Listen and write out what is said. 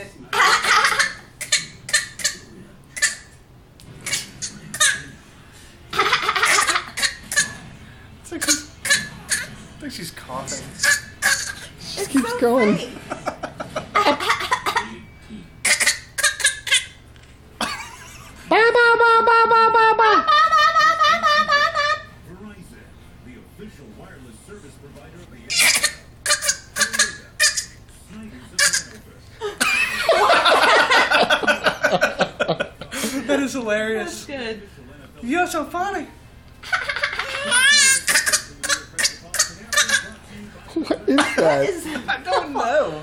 it. I think she's coughing. Just keeps going. Funny. Ba ba ba ba ba ba ba. Verizon, the official wireless service provider of the That is hilarious. That's good. You're so funny. What is that? I don't know.